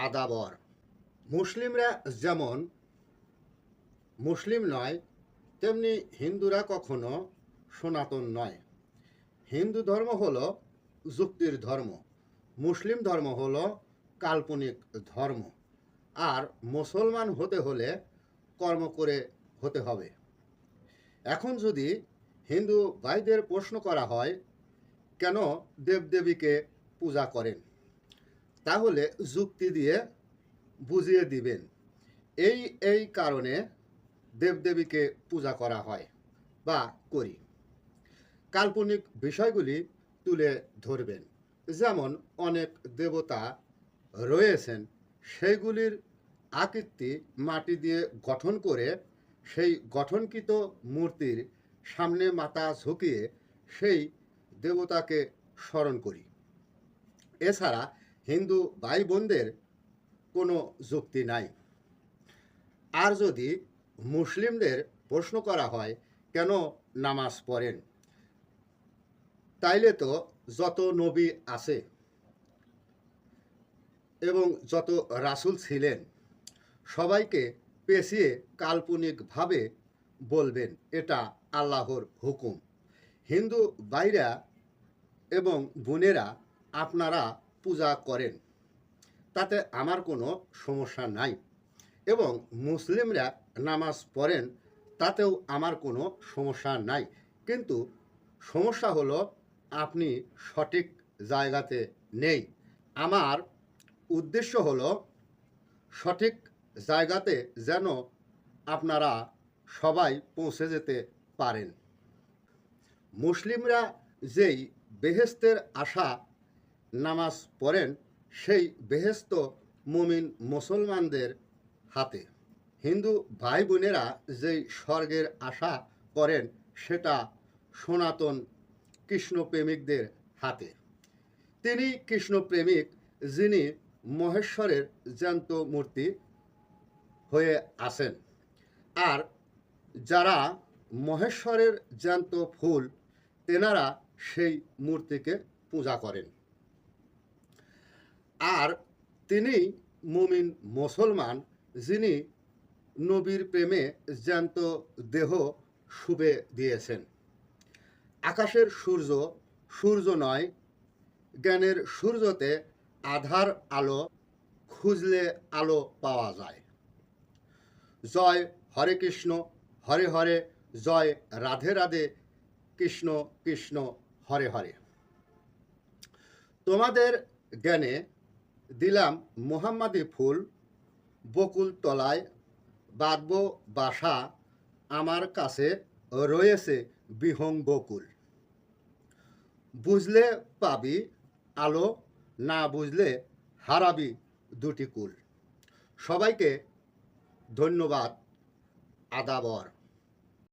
আদাবর। মুসলিমরা যেমন মুসলিম নয়, তেমনি হিন্দুরা কখনো সনাতন নয়। হিন্দু ধর্ম হলো যুক্তির ধর্ম, মুসলিম ধর্ম হলো কাল্পনিক ধর্ম, আর মুসলমান হতে হলে কর্ম করে হতে হবে। এখন যদি হিন্দু ভাইদের প্রশ্ন করা হয় কেন দেবদেবীকে পূজা করেন, তাহলে যুক্তি দিয়ে বুঝিয়ে দিবেন এই এই কারণে দেবদেবীকে পূজা করা হয় বা করি। কাল্পনিক বিষয়গুলি তুলে ধরবেন, যেমন অনেক দেবতা রয়েছেন, সেইগুলির আকৃতি মাটি দিয়ে গঠন করে সেই গঠনকৃত মূর্তির সামনে মাথা ঝুঁকিয়ে সেই দেবতাকে স্মরণ করি। এছাড়া হিন্দু ভাই বোনদের কোনো যুক্তি নাই। আর যদি মুসলিমদের প্রশ্ন করা হয় কেন নামাজ পড়েন, তাইলে তো যত নবী আছে এবং যত রাসূল ছিলেন সবাইকে পেছিয়ে কাল্পনিকভাবে বলবেন এটা আল্লাহর হুকুম। হিন্দু ভাইরা এবং বোনেরা আপনারা পূজা করেন, তাতে আমার কোনো সমস্যা নাই, এবং মুসলিমরা নামাজ পড়েন, তাতেও আমার কোনো সমস্যা নাই। কিন্তু সমস্যা হলো আপনি সঠিক জায়গাতে নেই। আমার উদ্দেশ্য হলো সঠিক জায়গাতে যেন আপনারা সবাই পৌঁছে যেতে পারেন। মুসলিমরা যেই বেহেশতের আশা নামাজ পড়েন, সেই বেহেশত মুমিন মুসলমানদের হাতে। হিন্দু ভাই বোনেরা যেই স্বর্গের আশা করেন, সেটা সনাতন কৃষ্ণপ্রেমিকদের হাতে। তিনি কৃষ্ণপ্রেমিক যিনি মহেশ্বরের জ্যান্ত মূর্তি হয়ে আছেন, আর যারা মহেশ্বরের জ্যান্ত ফুল, তেনারা সেই মূর্তিকে পূজা করেন। আর তিনি মুমিন মুসলমান যিনি নবীর প্রেমে জ্যান্ত দেহ শুবে দিয়েছেন। আকাশের সূর্য সূর্য নয়, জ্ঞানের সূর্যতে আধার আলো খুঁজলে আলো পাওয়া যায়। জয় হরে কৃষ্ণ, হরে হরে, জয় রাধে রাধে, কৃষ্ণ কৃষ্ণ হরে হরে। তোমাদের জ্ঞানে দিলাম মুহাম্মাদি ফুল, বকুল তলায় বাঁধব বাসা, আমার কাছে রয়েছে বিহং বকুল। বুঝলে পাবি আলো, না বুঝলে হারাবি দুটি কুল। সবাইকে ধন্যবাদ। আদাবর।